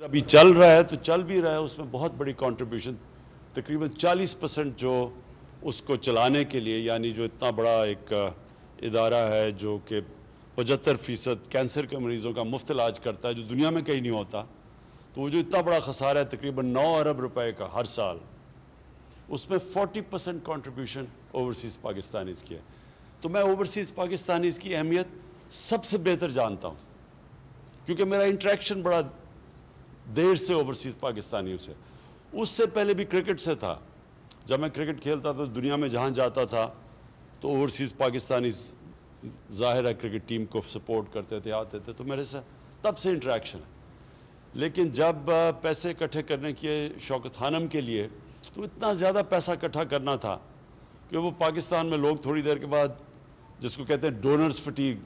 ابھی چل رہا ہے تو چل بھی رہا ہے، اس میں بہت بڑی کنٹریبیوشن تقریباً 40% جو اس کو چلانے کے لیے، یعنی جو اتنا بڑا ایک ادارہ ہے جو کہ 75% کینسر کے مریضوں کا مفت علاج کرتا ہے جو دنیا میں کہیں نہیں ہوتا، تو وہ جو اتنا بڑا خسارہ ہے تقریباً 9 ارب روپے کا ہر سال، اس میں 40% کنٹریبیوشن اوورسیز پاکستانیز کی ہے۔ تو میں اوورسیز پاکستانیز کی اہمیت سب سے بہتر جانتا ہوں، کیونکہ میرا انٹریکشن بڑا دیر سے اوورسیز پاکستانیوں سے، اس سے پہلے بھی کرکٹ سے تھا۔ جب میں کرکٹ کھیلتا تھا دنیا میں جہاں جاتا تھا تو اوورسیز پاکستانی ظاہر ہے کرکٹ ٹیم کو سپورٹ کرتے تھے، آتے تھے، تو میرے سے تب سے انٹریکشن ہے۔ لیکن جب پیسے اکٹھے کرنے کے شوکت خانم کے لیے، تو اتنا زیادہ پیسہ اکٹھا کرنا تھا کہ وہ پاکستان میں لوگ تھوڑی دیر کے بعد، جس کو کہتے ہیں ڈونرز فٹیگ،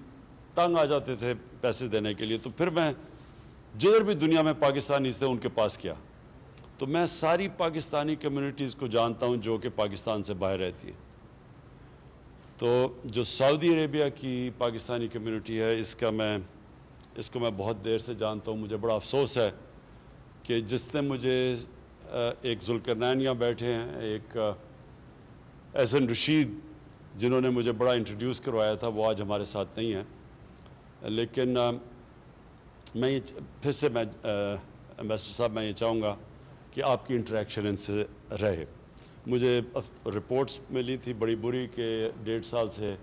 تنگ آ جاتے تھے پیسے دینے کے لیے۔ تو پھر میں جدھر بھی دنیا میں پاکستانی تھے ان کے پاس کیا، تو میں ساری پاکستانی کمیونٹیز کو جانتا ہوں جو کہ پاکستان سے باہر رہتی ہے۔ تو جو سعودی عربیہ کی پاکستانی کمیونٹی ہے، اس کو میں بہت دیر سے جانتا ہوں۔ مجھے بڑا افسوس ہے کہ جس نے مجھے ایک ذوالقرنین یہاں بیٹھے ہیں، ایک احسن رشید جنہوں نے مجھے بڑا انٹروڈیوس کروایا تھا، وہ آج ہمارے ساتھ نہیں ہیں۔ لیکن میں پھر سے امبیسڈر صاحب میں یہ چاہوں گا کہ آپ کی انٹریکشن ان سے رہے۔ مجھے رپورٹس ملی تھی بڑی بری کہ 1.5 سال سے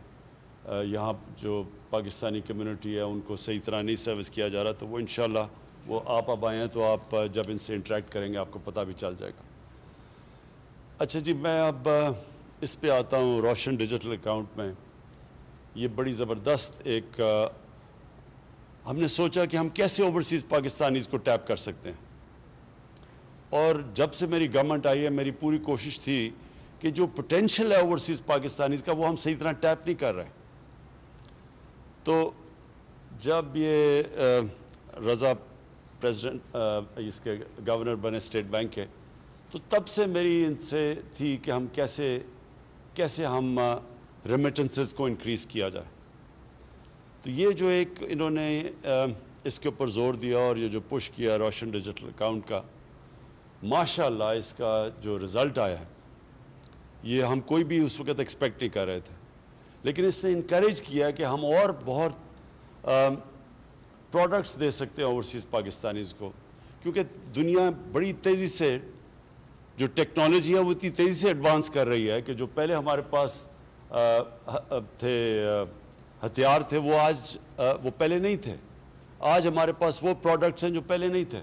یہاں جو پاکستانی کمیونٹی ہے ان کو صحیح طرح نہیں سروس کیا جا رہا، تو وہ انشاءاللہ وہ آپ اب آئے ہیں تو آپ جب ان سے انٹریکٹ کریں گے آپ کو پتہ بھی چل جائے گا۔ اچھا جی، میں اب اس پہ آتا ہوں روشن ڈیجیٹل اکاؤنٹ میں۔ یہ بڑی زبردست ایک ہم نے سوچا کہ ہم کیسے اوورسیز پاکستانیز کو ٹیپ کر سکتے ہیں، اور جب سے میری گورنمنٹ آئی ہے میری پوری کوشش تھی کہ جو پوٹینشل ہے اوورسیز پاکستانیز کا وہ ہم صحیح طرح ٹیپ نہیں کر رہے۔ تو جب یہ رضا پریزیڈنٹ اس کے گورنر بنے اسٹیٹ بینک کے، تو تب سے میری ان سے تھی کہ ہم کیسے ہم ریمیٹنسز کو انکریز کیا جائے۔ تو یہ جو ایک انہوں نے اس کے اوپر زور دیا اور یہ جو پش کیا روشن ڈیجیٹل اکاؤنٹ کا، ماشاءاللہ اس کا جو رزلٹ آیا ہے یہ ہم کوئی بھی اس وقت ایکسپیکٹ نہیں کر رہے تھے، لیکن اس نے انکریج کیا کہ ہم اور بہت پروڈکٹس دے سکتے ہیں اوورسیز پاکستانیز کو، کیونکہ دنیا بڑی تیزی سے جو ٹیکنالوجی ہے وہ اتنی تیزی سے ایڈوانس کر رہی ہے کہ جو پہلے ہمارے پاس تھے ہتھیار تھے وہ پہلے نہیں تھے۔ آج ہمارے پاس وہ پروڈکٹس ہیں جو پہلے نہیں تھے۔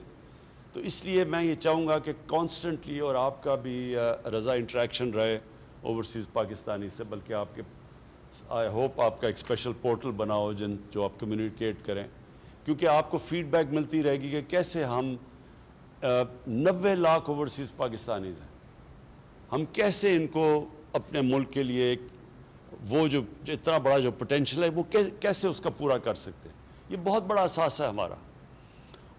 تو اس لیے میں یہ چاہوں گا کہ کانسٹنٹلی اور آپ کا بھی رضا انٹریکشن رہے اوورسیز پاکستانی سے، بلکہ آپ کے آئی ہوپ آپ کا ایک اسپیشل پورٹل بناؤ جو آپ کمیونیکیٹ کریں، کیونکہ آپ کو فیڈ بیک ملتی رہے گی کہ کیسے ہم 90 لاکھ اوورسیز پاکستانیز ہیں، ہم کیسے ان کو اپنے ملک کے لیے وہ جو اتنا بڑا جو پوٹینشل ہے وہ کیسے اس کا پورا کر سکتے ہیں۔ یہ بہت بڑا اثاثہ ہے ہمارا،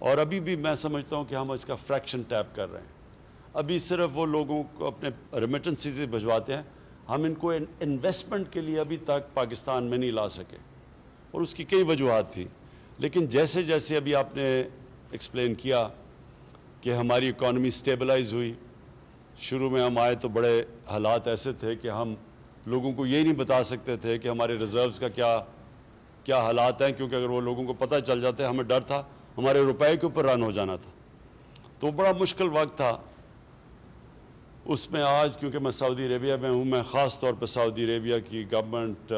اور ابھی بھی میں سمجھتا ہوں کہ ہم اس کا فریکشن ٹیپ کر رہے ہیں۔ ابھی صرف وہ لوگوں کو اپنے ریمیٹنسز سے بھجواتے ہیں، ہم ان کو انویسٹمنٹ کے لیے ابھی تک پاکستان میں نہیں لا سکے، اور اس کی کئی وجوہات تھی۔ لیکن جیسے جیسے ابھی آپ نے ایکسپلین کیا کہ ہماری اکانومی سٹیبلائز ہوئی، شروع میں ہم آئے تو بڑے حالات ایسے تھے کہ ہم لوگوں کو یہ نہیں بتا سکتے تھے کہ ہمارے ریزروز کا کیا حالات ہیں، کیونکہ اگر وہ لوگوں کو پتہ چل جاتے ہمیں ڈر تھا ہمارے روپے کے اوپر رن ہو جانا تھا، تو بڑا مشکل وقت تھا اس میں۔ آج کیونکہ میں سعودی عربیہ میں ہوں، میں خاص طور پہ سعودی عربیہ کی گورنمنٹ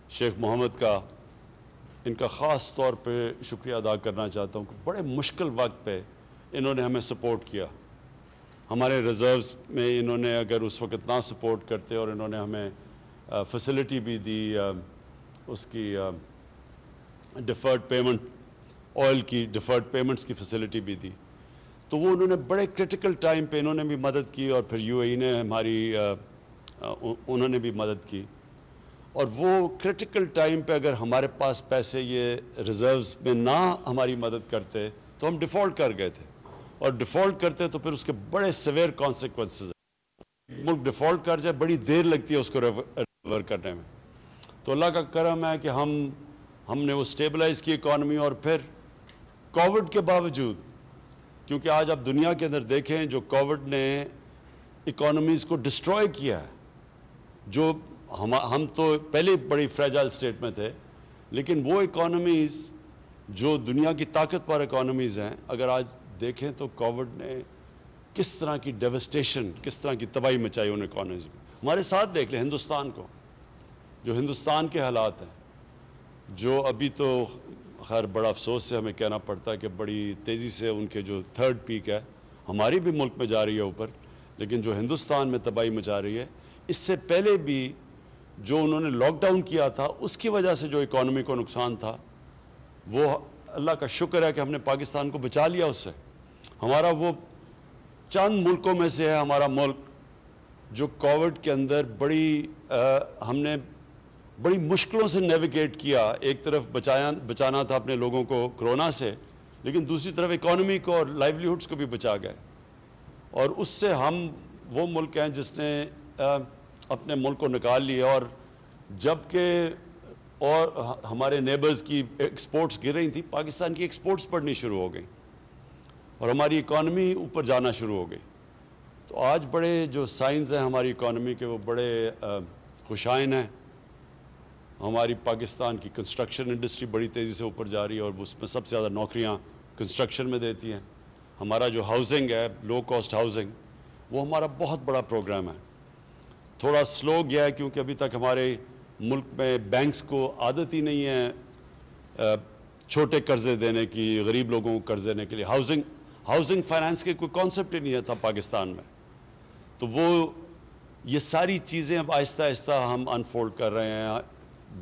شیخ محمد کا ان کا خاص طور پہ شکریہ ادا کرنا چاہتا ہوں کہ بڑے مشکل وقت پہ انہوں نے ہمیں سپورٹ کیا۔ ہمارے ریزروز میں انہوں نے اگر اس وقت نہ سپورٹ کرتے اور انہوں نے ہمیں فیسلٹی بھی دی، اس کی ڈیفرڈ پیمنٹ آئل کی ڈیفرڈ پیمنٹس کی فیسلٹی بھی دی، تو وہ انہوں نے بڑے کرٹیکل ٹائم پہ انہوں نے بھی مدد کی، اور پھر یو اے ای نے انہوں نے بھی مدد کی۔ اور وہ کرٹیکل ٹائم پہ اگر ہمارے پاس پیسے یہ ریزروز میں نہ ہماری مدد کرتے تو ہم ڈیفالٹ کر گئے تھے، اور ڈیفالٹ کرتے تو پھر اس کے بڑے سیویئر کانسیکوینسز ہیں۔ ملک ڈیفالٹ کر جائے بڑی دیر لگتی ہے اس کو ریکور کرنے میں، تو اللہ کا کرم ہے کہ ہم نے وہ سٹیبلائز کی اکانومی، اور پھر کووڈ کے باوجود کیونکہ آج آپ دنیا کے اندر دیکھیں جو کووڈ نے اکانومیز کو ڈسٹروائے کیا ہے، جو ہم تو پہلے بڑی فریجائل سٹیٹ میں تھے، لیکن وہ اکانومیز جو دنیا کی طاقتور اکانومیز ہیں، اگر آج دیکھیں تو کووڈ نے کس طرح کی ڈیوسٹیشن، کس طرح کی تباہی مچائی ان اکانومیز میں. ہمارے ساتھ دیکھ لیں ہندوستان کو، جو ہندوستان کے حالات ہیں، جو ابھی تو خیر بڑا افسوس سے ہمیں کہنا پڑتا ہے کہ بڑی تیزی سے ان کے جو تھرڈ پیک ہے ہماری بھی ملک میں جا رہی ہے اوپر، لیکن جو ہندوستان میں تباہی مچا رہی ہے، اس سے پہلے بھی جو انہوں نے لاک ڈاؤن کیا تھا اس کی وجہ سے جو اکانومی کو نقصان تھا، وہ اللہ کا شکر ہے کہ ہم نے پاکستان کو بچا لیا اس سے. ہمارا وہ چند ملکوں میں سے ہے ہمارا ملک جو کووڈ کے اندر ہم نے بڑی مشکلوں سے نیویگیٹ کیا. ایک طرف بچانا تھا اپنے لوگوں کو کرونا سے، لیکن دوسری طرف اکانومی کو اور لائیولی ہوڈس کو بھی بچا گئے. اور اس سے ہم وہ ملک ہیں جس نے اپنے ملک کو نکال لیا. اور جبکہ ہمارے نیبرز کی ایکسپورٹس گر رہی تھیں، پاکستان کی ایکسپورٹس بڑھنی شروع ہو گئی اور ہماری اکانومی اوپر جانا شروع ہو گئی. تو آج بڑے جو سائنز ہیں ہماری اکانومی کے وہ بڑے خوشائن ہیں. ہماری پاکستان کی کنسٹرکشن انڈسٹری بڑی تیزی سے اوپر جا رہی ہے اور اس میں سب سے زیادہ نوکریاں کنسٹرکشن میں دیتی ہیں. ہمارا جو ہاؤسنگ ہے، لو کاسٹ ہاؤسنگ، وہ ہمارا بہت بڑا پروگرام ہے. تھوڑا سلو گیا ہے کیونکہ ابھی تک ہمارے ملک میں بینکس کو عادت ہی نہیں ہے چھوٹے قرضے دینے کی، غریب لوگوں کو قرض دینے کے لیے. ہاؤسنگ فائنانس کے کوئی کانسیپٹ ہی نہیں تھا پاکستان میں. تو یہ ساری چیزیں اب آہستہ آہستہ ہم انفولڈ کر رہے ہیں.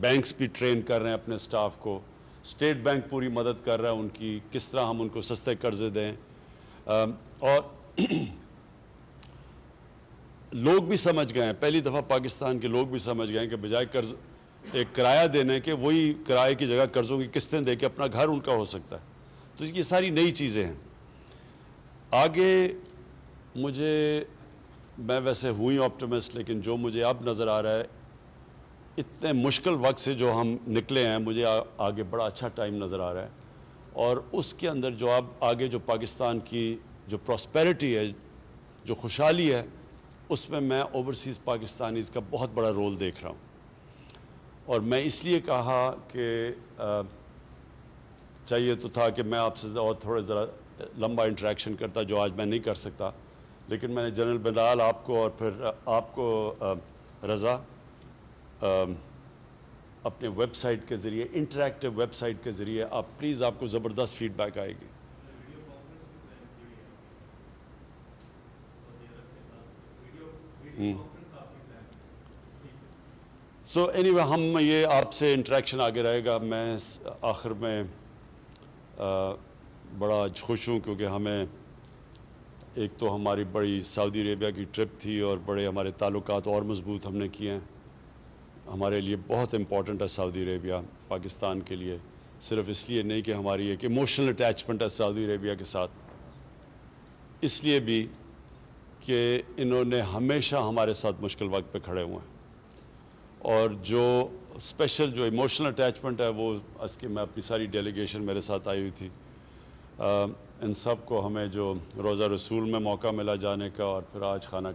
بینکس بھی ٹرین کر رہے ہیں اپنے سٹاف کو، اسٹیٹ بینک پوری مدد کر رہا ہے ان کی، کس طرح ہم ان کو سستے قرضے دیں. اور لوگ بھی سمجھ گئے ہیں، پہلی دفعہ پاکستان کے لوگ بھی سمجھ گئے ہیں کہ بجائے قرض ایک کرایہ دینے کے، وہی کرائے کی جگہ قرضوں کی قسطیں دے کے اپنا گھر ان کا ہو سکتا ہے. تو یہ ساری نئی چیزیں ہیں. آگے میں ویسے ہوئی آپٹیمسٹ، لیکن جو مجھے اب نظر آ رہا ہے اتنے مشکل وقت سے جو ہم نکلے ہیں، مجھے آگے بڑا اچھا ٹائم نظر آ رہا ہے. اور اس کے اندر جو اب آگے جو پاکستان کی جو پراسپیرٹی ہے، جو خوشحالی ہے، اس میں اوورسیز پاکستانیز کا بہت بڑا رول دیکھ رہا ہوں. اور میں اس لیے کہا کہ چاہیے تو تھا کہ میں آپ سے اور تھوڑے ذرا لمبا انٹریکشن کرتا، جو آج میں نہیں کر سکتا، لیکن میں نے جنرل بلال آپ کو اور پھر آپ کو رضا اپنے ویب سائٹ کے ذریعے، انٹریکٹیو ویب سائٹ کے ذریعے پلیز آپ کو زبردست فیڈ بیک آئے گی. سو اینی وے ہم یہ آپ سے انٹریکشن آگے رہے گا. میں آخر میں بڑا خوش ہوں کیونکہ ہمیں ایک تو ہماری بڑی سعودی عربیہ کی ٹرپ تھی اور بڑے ہمارے تعلقات اور مضبوط ہم نے کیے ہیں. ہمارے لیے بہت امپورٹنٹ ہے سعودی عربیہ پاکستان کے لیے، صرف اس لیے نہیں کہ ہماری ایک ایموشنل اٹیچمنٹ ہے سعودی عربیہ کے ساتھ، اس لیے بھی کہ انہوں نے ہمیشہ ہمارے ساتھ مشکل وقت پہ کھڑے ہوئے ہیں. اور جو اسپیشل جو ایموشنل اٹیچمنٹ ہے وہ اس کی میں اپنی ساری ڈیلیگیشن میرے ساتھ آئی ہوئی تھی، ان سب کو ہمیں جو روضہ رسول میں موقع ملا جانے کا اور پھر آج خانہ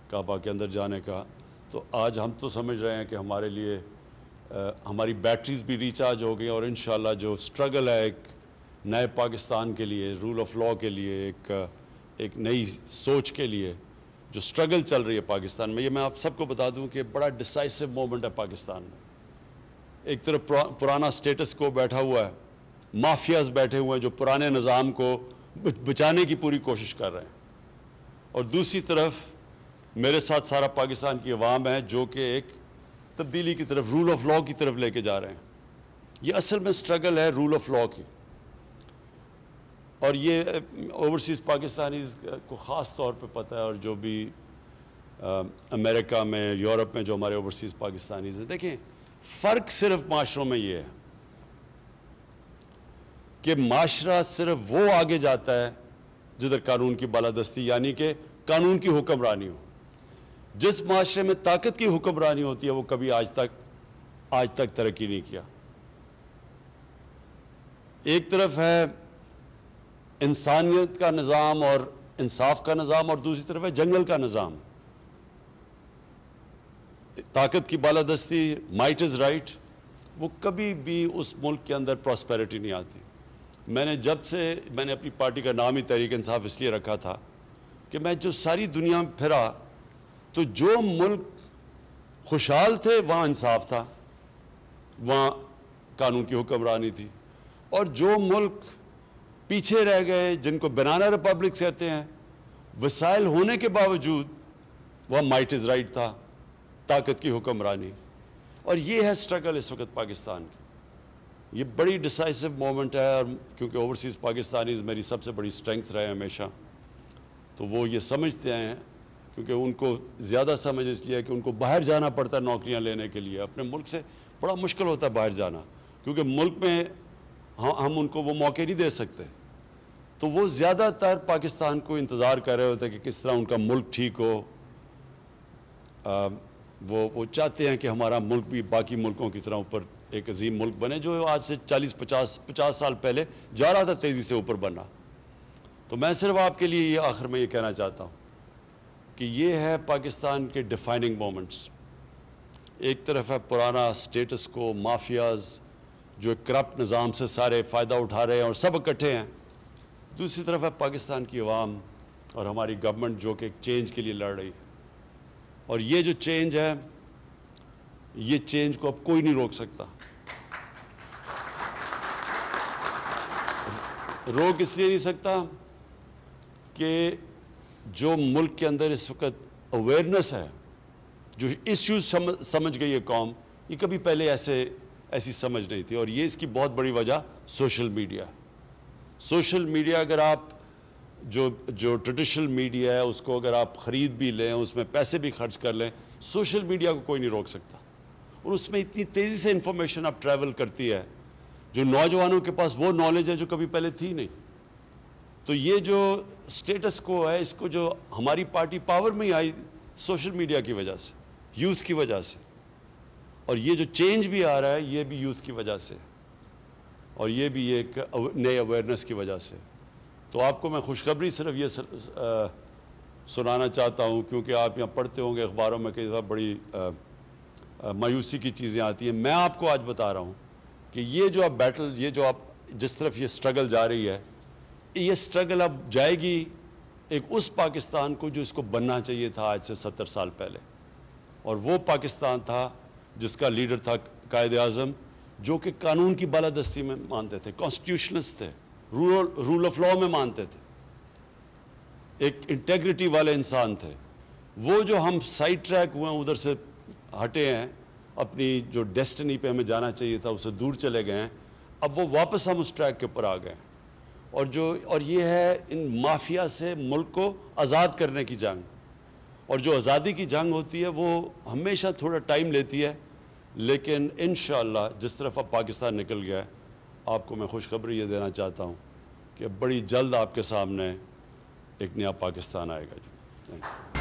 کعبہ کے اندر جانے کا، تو آج ہم تو سمجھ رہے ہیں کہ ہمارے لیے ہماری بیٹریز بھی ریچارج ہو گئی. اور انشاءاللہ جو سٹرگل ہے ایک نئے پاکستان کے لیے، رول آف لاء کے لیے، ایک نئی سوچ کے لیے جو سٹرگل چل رہی ہے پاکستان میں، یہ میں آپ سب کو بتا دوں کہ بڑا ڈیسائسو مومنٹ ہے پاکستان میں. ایک طرف پرانا سٹیٹس کو بیٹھا ہوا ہے، مافیاز بیٹھے ہوئے ہیں جو پرانے نظام کو بچانے کی پوری کوشش کر رہے ہیں، اور دوسری طرف میرے ساتھ سارا پاکستان کی عوام ہے جو کہ ایک تبدیلی کی طرف، رول آف لاء کی طرف لے کے جا رہے ہیں. یہ اصل میں سٹرگل ہے رول آف لاء کی. اور یہ اوورسیز پاکستانیز کو خاص طور پہ پتہ ہے، اور جو بھی امریکہ میں، یورپ میں جو ہمارے اوورسیز پاکستانیز ہیں. دیکھیں فرق صرف معاشروں میں یہ ہے کہ معاشرہ صرف وہ آگے جاتا ہے جدھر قانون کی بالادستی یعنی کہ قانون کی حکمرانی ہو. جس معاشرے میں طاقت کی حکمرانی ہوتی ہے وہ کبھی آج تک ترقی نہیں کیا. ایک طرف ہے انسانیت کا نظام اور انصاف کا نظام، اور دوسری طرف ہے جنگل کا نظام. طاقت کی بالادستی، مائٹ از رائٹ، وہ کبھی بھی اس ملک کے اندر پراسپیرٹی نہیں آتی. میں نے اپنی پارٹی کا نام ہی تحریک انصاف اس لیے رکھا تھا کہ میں جو ساری دنیا میں پھرا تو جو ملک خوشحال تھے وہاں انصاف تھا، وہاں قانون کی حکمرانی تھی، اور جو ملک پیچھے رہ گئے، جن کو بنانا ریپبلک کہتے ہیں، وسائل ہونے کے باوجود وہاں مائٹ از رائٹ تھا، طاقت کی حکمرانی. اور یہ ہے سٹرگل اس وقت پاکستان کی. یہ بڑی ڈیسائسو مومنٹ ہے، اور کیونکہ اوورسیز پاکستانیز میری سب سے بڑی سٹرینگتھ رہے ہمیشہ، تو وہ یہ سمجھتے ہیں، کیونکہ ان کو زیادہ سمجھ اس لیے کہ ان کو باہر جانا پڑتا ہے نوکریاں لینے کے لیے. اپنے ملک سے بڑا مشکل ہوتا ہے باہر جانا، کیونکہ ملک میں ہم ان کو وہ موقع نہیں دے سکتے. تو وہ زیادہ تر پاکستان کو انتظار کر رہے ہوتے ہیں کہ کس طرح ان کا ملک ٹھیک ہو. وہ چاہتے ہیں کہ ہمارا ملک بھی باقی ملکوں کی طرح اوپر ایک عظیم ملک بنے، جو آج سے 40-50 سال پہلے جا رہا تھا تیزی سے اوپر بننا. تو میں صرف آپ کے لیے آخر میں یہ کہنا چاہتا ہوں کہ یہ ہے پاکستان کے ڈیفائننگ مومنٹس. ایک طرف ہے پرانا سٹیٹس کو، مافیاز جو کرپٹ نظام سے سارے فائدہ اٹھا رہے ہیں اور سب اکٹھے ہیں. دوسری طرف ہے پاکستان کی عوام اور ہماری گورنمنٹ جو کہ ایک چینج کے لیے لڑ رہی ہے. اور یہ جو چینج ہے، یہ چینج کو اب کوئی نہیں روک سکتا. روک اس لیے نہیں سکتا کہ جو ملک کے اندر اس وقت اویئرنیس ہے، جو ایشوز سمجھ گئی ہے قوم، یہ کبھی پہلے ایسی سمجھ نہیں تھی. اور یہ اس کی بہت بڑی وجہ سوشل میڈیا. سوشل میڈیا اگر آپ جو ٹریڈیشنل میڈیا ہے اس کو اگر آپ خرید بھی لیں، اس میں پیسے بھی خرچ کر لیں، سوشل میڈیا کو کوئی نہیں روک سکتا. اور اس میں اتنی تیزی سے انفارمیشن اب ٹریول کرتی ہے، جو نوجوانوں کے پاس وہ نالج ہے جو کبھی پہلے تھی نہیں. تو یہ جو سٹیٹس کو ہے، اس کو جو ہماری پارٹی پاور میں ہی آئی سوشل میڈیا کی وجہ سے، یوتھ کی وجہ سے. اور یہ جو چینج بھی آ رہا ہے یہ بھی یوتھ کی وجہ سے، اور یہ بھی ایک نئے اویئرنیس کی وجہ سے. تو آپ کو میں خوشخبری صرف یہ سنانا چاہتا ہوں، کیونکہ آپ یہاں پڑھتے ہوں گے اخباروں میں کئی دفعہ بڑی مایوسی کی چیزیں آتی ہیں. میں آپ کو آج بتا رہا ہوں کہ یہ جو اب بیٹل، یہ جو آپ جس طرف یہ سٹرگل جا رہی ہے، یہ سٹرگل اب جائے گی ایک اس پاکستان کو جو اس کو بننا چاہیے تھا آج سے 70 سال پہلے. اور وہ پاکستان تھا جس کا لیڈر تھا قائد اعظم، جو کہ قانون کی بالادستی میں مانتے تھے، کانسٹیٹیوشنسٹ تھے، رول آف لا میں مانتے تھے، ایک انٹیگریٹی والے انسان تھے. وہ جو ہم سائڈ ٹریک ہوئے ہیں، ادھر سے ہٹے ہیں، اپنی جو ڈیسٹنی پہ ہمیں جانا چاہیے تھا اس سے دور چلے گئے ہیں، اب وہ واپس ہم اس ٹریک کے اوپر آ گئے ہیں. اور یہ ہے ان مافیا سے ملک کو آزاد کرنے کی جنگ. اور جو آزادی کی جنگ ہوتی ہے وہ ہمیشہ تھوڑا ٹائم لیتی ہے، لیکن انشاءاللہ جس طرف اب پاکستان نکل گیا ہے، آپ کو میں خوشخبری یہ دینا چاہتا ہوں کہ بڑی جلد آپ کے سامنے ایک نیا پاکستان آئے گا.